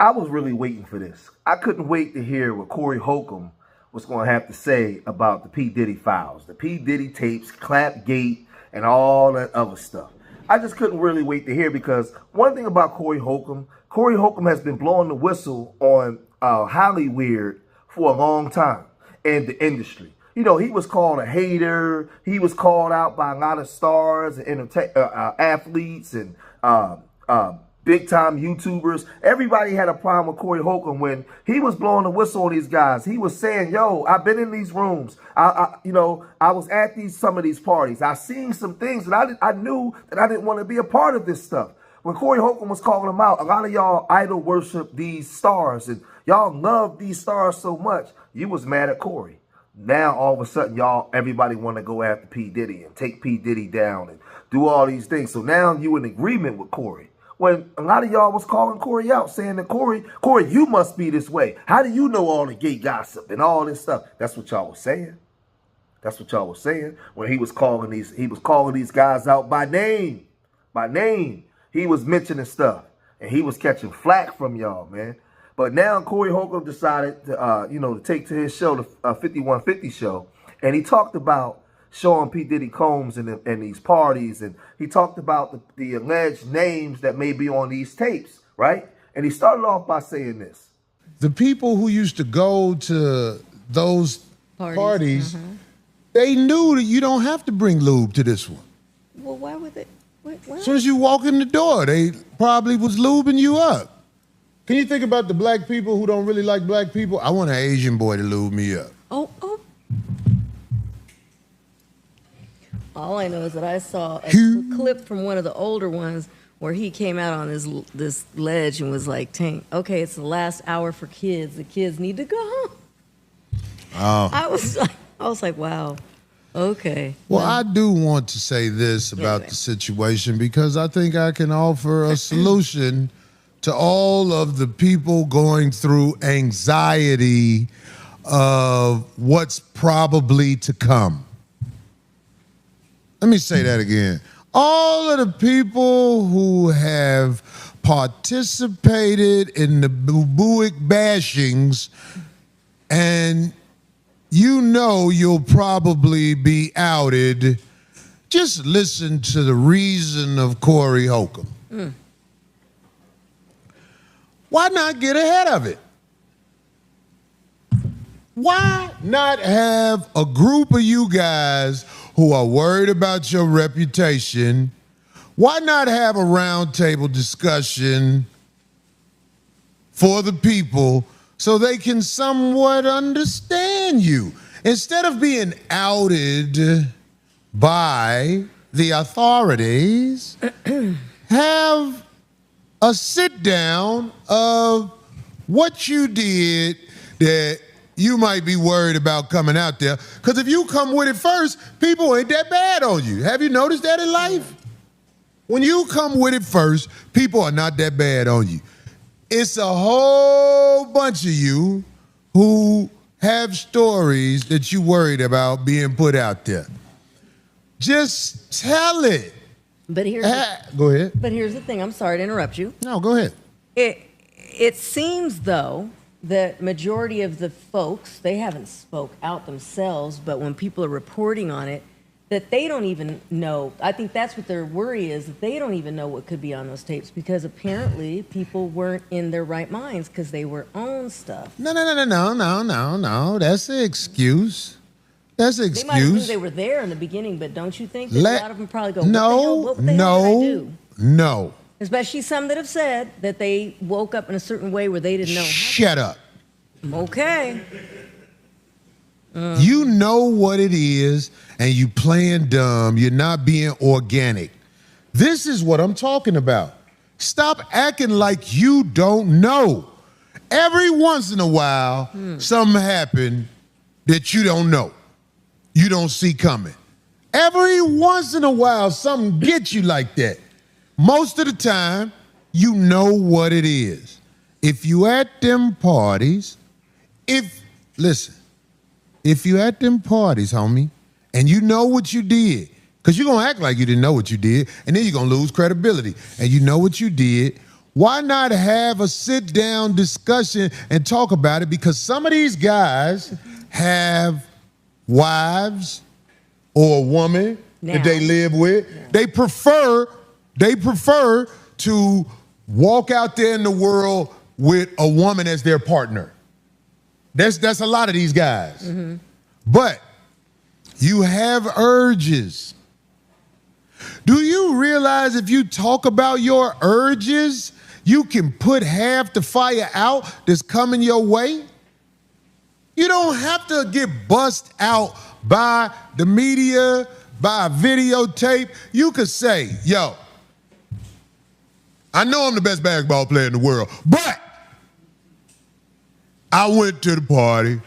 I was really waiting for this. I couldn't wait to hear what Corey Holcomb was going to have to say about the P-Diddy files, the P-Diddy tapes, Clapgate, and all that other stuff. I just couldn't really wait to hear, because one thing about Corey Holcomb has been blowing the whistle on Hollywood for a long time in the industry. You know, he was called a hater. He was called out by a lot of stars and athletes and big-time YouTubers. Everybody had a problem with Corey Holcomb when he was blowing the whistle on these guys. He was saying, yo, I've been in these rooms. I was at some of these parties. I seen some things that I knew that I didn't want to be a part of this stuff. When Corey Holcomb was calling them out, a lot of y'all idol worship these stars and y'all love these stars so much. You was mad at Corey. Now, all of a sudden, everybody want to go after P. Diddy and take P. Diddy down and do all these things. So now you in agreement with Corey. When a lot of y'all was calling Corey out, saying that Corey, you must be this way. How do you know all the gay gossip and all this stuff? That's what y'all was saying. That's what y'all was saying when he was calling these guys out by name. By name. He was mentioning stuff. And he was catching flack from y'all, man. But now Corey Holcomb decided to, to take to his show, the 5150 show, and he talked about showing P. Diddy Combs and these parties, and he talked about the alleged names that may be on these tapes, right? And he started off by saying this. The people who used to go to those parties, they knew that you don't have to bring lube to this one. Well, why would they? As soon as you walk in the door, they probably was lubing you up. Can you think about the black people who don't really like black people? I want an Asian boy to lube me up. Oh. All I know is that I saw a clip from one of the older ones where he came out on this ledge and was like, Tank, okay, it's the last hour for kids. The kids need to go home. Oh. I was like, wow, okay. Well, I do want to say this about the situation, because I think I can offer a solution to all of the people going through anxiety of what's probably to come. Let me say that again. All of the people who have participated in the buick bashings, and you know you'll probably be outed, just listen to the reason of Corey Holcomb. Why not get ahead of it? Why not have a group of you guys who are worried about your reputation? Why not have a roundtable discussion for the people so they can somewhat understand you? Instead of being outed by the authorities, have a sit down of what you did that you might be worried about coming out there. Because if you come with it first, people ain't that bad on you. Have you noticed that in life? When you come with it first, people are not that bad on you. It's a whole bunch of you who have stories that you worried about being put out there. Just tell it. But go ahead. But here's the thing. I'm sorry to interrupt you. No, go ahead. It seems, though, that majority of the folks, they haven't spoke out themselves, but when people are reporting on it, that they don't even know. I think that's what their worry is, that they don't even know what could be on those tapes, because apparently people weren't in their right minds because they were on stuff. No. That's an excuse. That's an excuse. They might have knew they were there in the beginning, but don't you think that a lot of them probably go, what the hell did I do? No. Especially some that have said that they woke up in a certain way where they didn't know. Shut up. Okay. You know what it is, and you playing dumb. You're not being organic. This is what I'm talking about. Stop acting like you don't know. Every once in a while, something happen that you don't know. You don't see coming. Every once in a while, something gets you like that. Most of the time, you know what it is. If you at them parties, if you at them parties, homie, and you know what you did, because you're going to act like you didn't know what you did, and then you're going to lose credibility, and you know what you did, Why not have a sit-down discussion and talk about it? Because some of these guys have wives or a woman that they live with. Yeah. They prefer to walk out there in the world with a woman as their partner. That's a lot of these guys. Mm-hmm. But you have urges. Do you realize if you talk about your urges, you can put half the fire out that's coming your way? You don't have to get bussed out by the media, by a videotape. You could say, yo, I know I'm the best basketball player in the world, but I went to the party.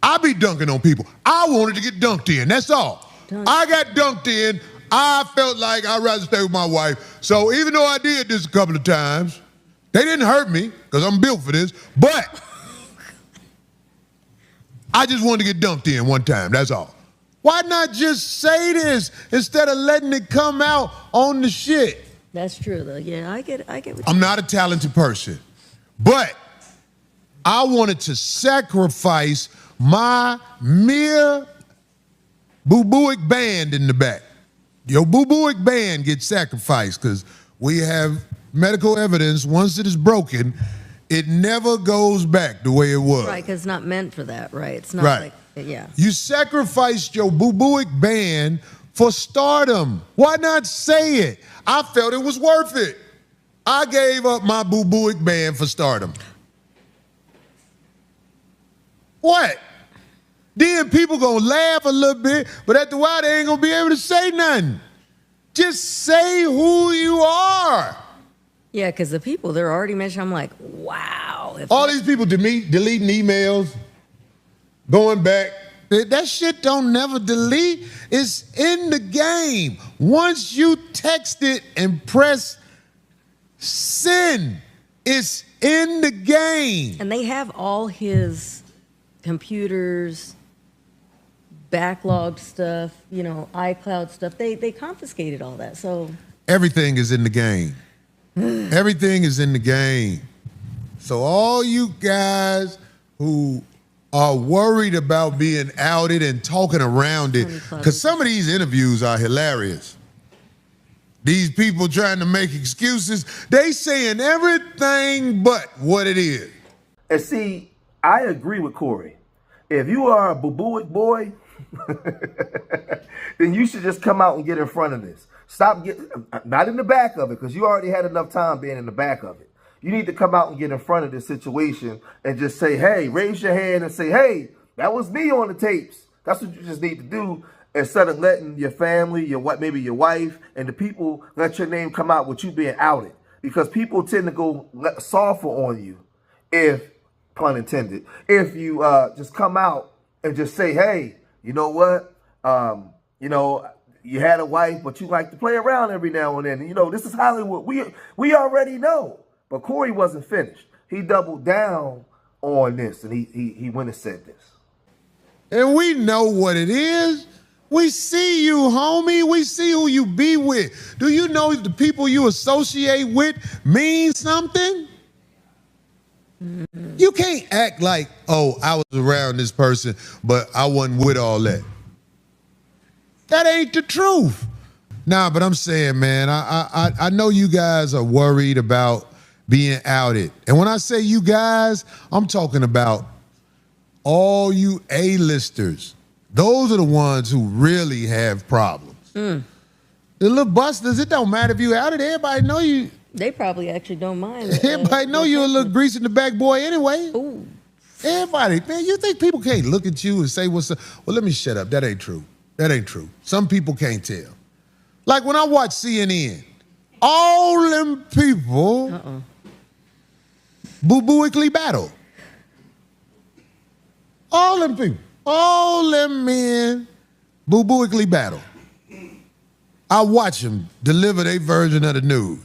I be dunking on people. I wanted to get dunked in, that's all. I got dunked in. I felt like I'd rather stay with my wife. So even though I did this a couple of times, they didn't hurt me because I'm built for this, but I just wanted to get dunked in one time, that's all. Why not just say this instead of letting it come out on the shit? That's true, though. Yeah, I get what I'm not a talented person, but I wanted to sacrifice my mere boo-booic band in the back. Your boo-booic band gets sacrificed because we have medical evidence, once it is broken, it never goes back the way it was. Right, because it's not meant for that, right? It's not like, yeah. You sacrificed your boo-booic band for stardom. Why not say it? I felt it was worth it. I gave up my boo-booic band for stardom. What? Then people gonna laugh a little bit, but after a while they ain't gonna be able to say nothing. Just say who you are. Yeah, because the people, they're already mentioned. I'm like, wow. All these people deleting emails, going back. That shit don't never delete. It's in the game. Once you text it and press send, it's in the game. And they have all his computers, backlogged stuff, you know, iCloud stuff. They confiscated all that. So everything is in the game. Everything is in the game. So all you guys who are worried about being outed and talking around it, because some of these interviews are hilarious. These people trying to make excuses, they saying everything but what it is. And see, I agree with Corey. If you are a boo-booic boy, then you should just come out and get in front of this. Stop getting, not in the back of it, because you already had enough time being in the back of it. You need to come out and get in front of this situation and just say, hey, raise your hand and say, hey, that was me on the tapes. That's what you just need to do, instead of letting your family, maybe your wife, and the people let your name come out with you being outed. Because people tend to go softer on you, if, pun intended, if you just come out and just say, hey, you know what, you had a wife, but you like to play around every now and then. And, you know, this is Hollywood. We already know. But Corey wasn't finished. He doubled down on this, and he went and said this. And we know what it is. We see you, homie. We see who you be with. Do you know the people you associate with mean something? You can't act like, oh, I was around this person, but I wasn't with all that. That ain't the truth. Nah, but I'm saying, man, I know you guys are worried about being outed. And when I say you guys, I'm talking about all you A-listers. Those are the ones who really have problems. The little busters, it don't matter if you outed. Everybody know you. They probably actually don't mind. Everybody know you a little grease in the back boy anyway. Ooh. Everybody, man, you think people can't look at you and say what's up? Well, let me shut up. That ain't true. That ain't true. Some people can't tell. Like when I watch CNN, all them people boo-booically battle. All them people, all them men boo-booically battle. I watch them deliver their version of the news.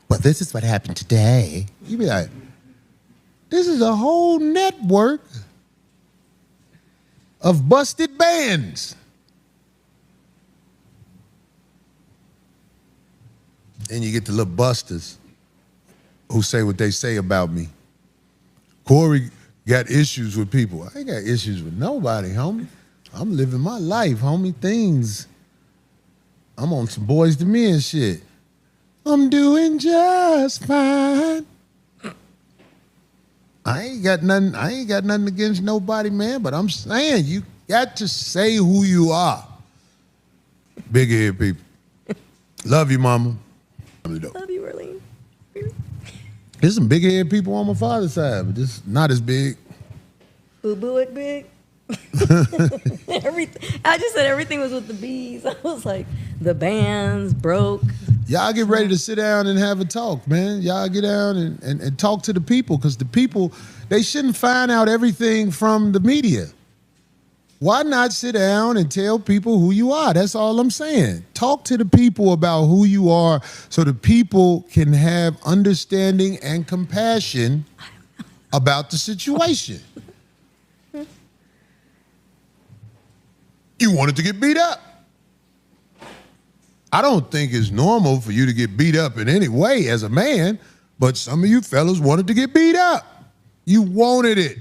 Well, this is what happened today. You be like, this is a whole network of busted bands. and you get the little busters who say what they say about me. Corey got issues with people. I ain't got issues with nobody, homie. I'm living my life, homie. Things. I'm on some Boys to Men shit. I'm doing just fine. I ain't got nothing against nobody, man, but I'm saying you got to say who you are. Big head people. Love you, mama. Love you, Arlene. There's some big head people on my father's side, but just not as big. Boo it big. I just said everything was with the bees. I was like, the bands broke. Y'all get ready to sit down and have a talk, man. Y'all get down and talk to the people, because the people, they shouldn't find out everything from the media. Why not sit down and tell people who you are? That's all I'm saying. Talk to the people about who you are so the people can have understanding and compassion about the situation. You wanted to get beat up. I don't think it's normal for you to get beat up in any way as a man, but some of you fellas wanted to get beat up. You wanted it.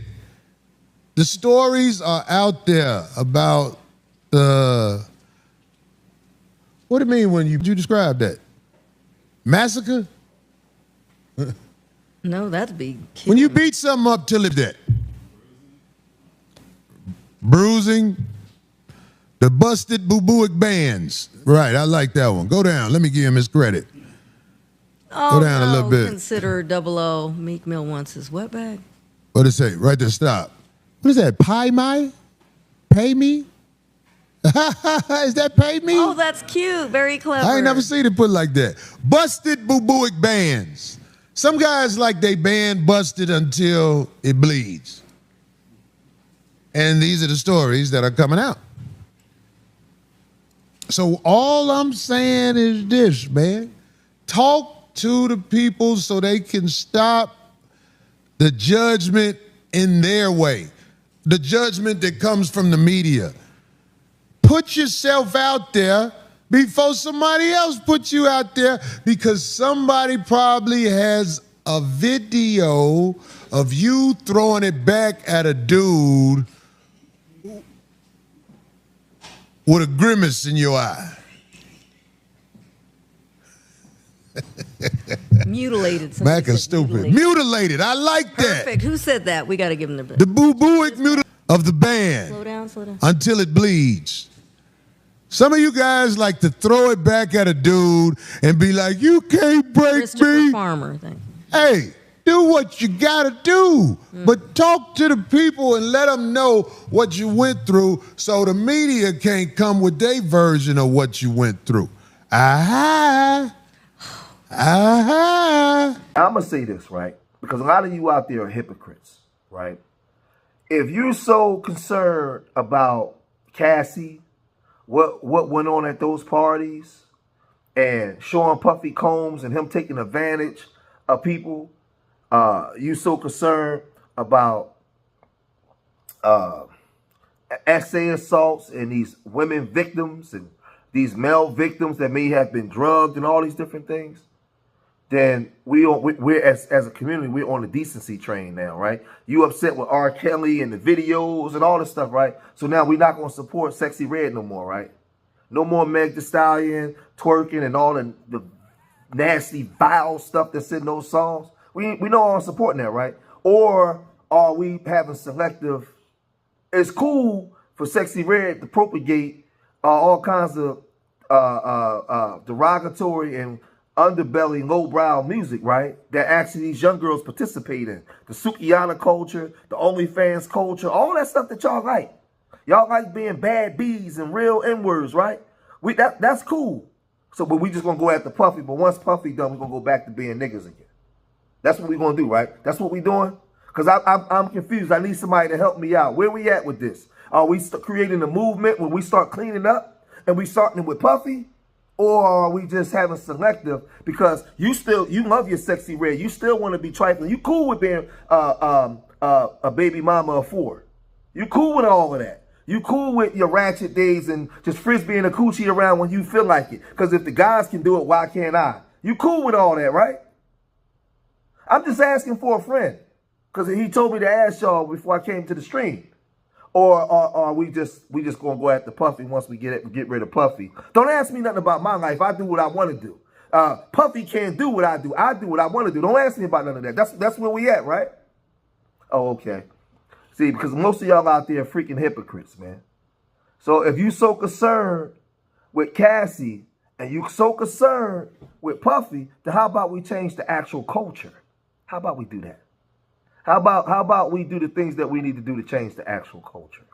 The stories are out there about what do you mean when you describe that? Massacre? No, that'd be cute. When you beat something up till it's dead. Bruising. The busted boo-booic bands. Right, I like that one. Go down. Let me give him his credit. Oh, go down a little bit. Consider Double O. Meek Mill wants his what bag? What does it say? Right there, stop. What is that? Pay me? Pay me? Is that pay me? Oh, that's cute. Very clever. I ain't never seen it put like that. Busted boo-booic bands. Some guys like they band busted until it bleeds. And these are the stories that are coming out. So all I'm saying is this, man. Talk to the people so they can stop the judgment in their way. The judgment that comes from the media. Put yourself out there before somebody else puts you out there, because somebody probably has a video of you throwing it back at a dude with a grimace in your eye. Mutilated. Mac is stupid. Mutilated. I like that. Perfect. Who said that? We got to give him the boo-booic mutilation of the band. Slow down, slow down. Until it bleeds. Some of you guys like to throw it back at a dude and be like, you can't break me. Farmer thing. Hey, do what you gotta do, but talk to the people and let them know what you went through so the media can't come with their version of what you went through. I'm gonna say this, right? Because a lot of you out there are hypocrites, right? If you're so concerned about Cassie, what went on at those parties, and showing Puffy Combs and him taking advantage of people, you so concerned about essay assaults and these women victims and these male victims that may have been drugged and all these different things, then we're as a community, we're on the decency train now, right? You upset with R. Kelly and the videos and all this stuff, right? So now we're not going to support Sexy Red no more, right? No more Meg Thee Stallion twerking and all the nasty, vile stuff that's in those songs. We no longer supporting that, right? Or are we having selective? It's cool for Sexy Red to propagate all kinds of derogatory and underbelly, lowbrow music, right? That actually these young girls participate in. The Sukihana culture, the OnlyFans culture, all that stuff that y'all like. Y'all like being bad bees and real N-words, right? That's cool. So, but we just gonna go after Puffy. But once Puffy done, we're gonna go back to being niggas again. That's what we're gonna do, right? That's what we're doing. Because I'm confused. I need somebody to help me out. Where we at with this? Are we creating a movement when we start cleaning up and we starting with Puffy? Or are we just having selective? Because you love your Sexy Red. You still want to be trifling. You cool with being a baby mama of 4. You cool with all of that. You cool with your ratchet days and just frisbeeing a coochie around when you feel like it. Because if the guys can do it, why can't I? You cool with all that, right? I'm just asking for a friend because he told me to ask y'all before I came to the stream. Or are we just gonna go after Puffy once we get rid of Puffy? Don't ask me nothing about my life. I do what I want to do. Puffy can't do what I do. I do what I want to do. Don't ask me about none of that. That's where we at, right? Oh, okay. See, because most of y'all out there are freaking hypocrites, man. So if you so concerned with Cassie and you so concerned with Puffy, then how about we change the actual culture? How about we do that? How about we do the things that we need to do to change the actual culture?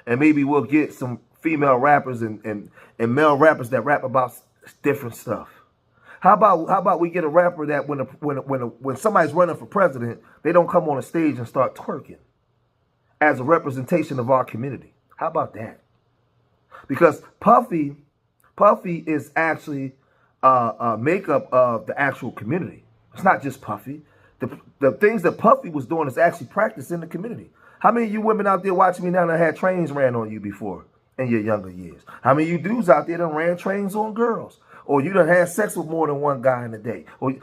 And maybe we'll get some female rappers and male rappers that rap about different stuff. How about we get a rapper that when somebody's running for president, they don't come on a stage and start twerking as a representation of our community? How about that? Because Puffy is actually a makeup of the actual community. It's not just Puffy. The things that Puffy was doing is actually practiced in the community. How many of you women out there watching me now that had trains ran on you before in your younger years? How many of you dudes out there done ran trains on girls? Or you done had sex with more than one guy in a day? Or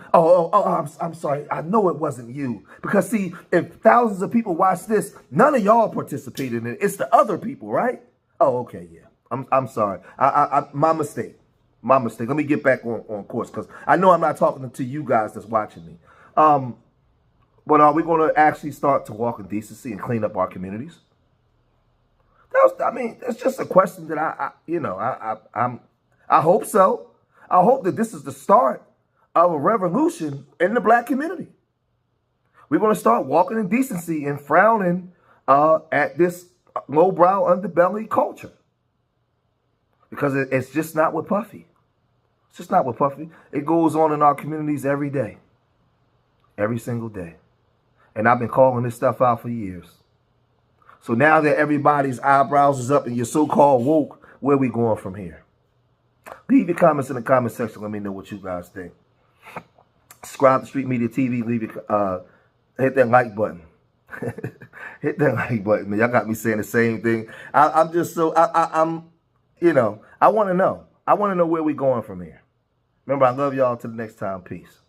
I'm sorry, I know it wasn't you. Because see, if thousands of people watch this, none of y'all participated in it. It's the other people, right? Oh, okay, yeah. I'm sorry. My mistake. My mistake. Let me get back on course because I know I'm not talking to you guys that's watching me. But are we going to actually start to walk in decency and clean up our communities? It's just a question that I hope so. I hope that this is the start of a revolution in the black community. We're going to start walking in decency and frowning at this lowbrow underbelly culture. Because it's just not with Puffy. It's just not with Puffy. It goes on in our communities every day. Every single day. And I've been calling this stuff out for years. So now that everybody's eyebrows is up and you're so-called woke, where we going from here? Leave your comments in the comment section. Let me know what you guys think. Subscribe to Street Media TV. Leave your, hit that like button. Hit that like button, man. Y'all got me saying the same thing. I'm just so, I want to know. I want to know where we going from here. Remember, I love y'all. Till the next time. Peace.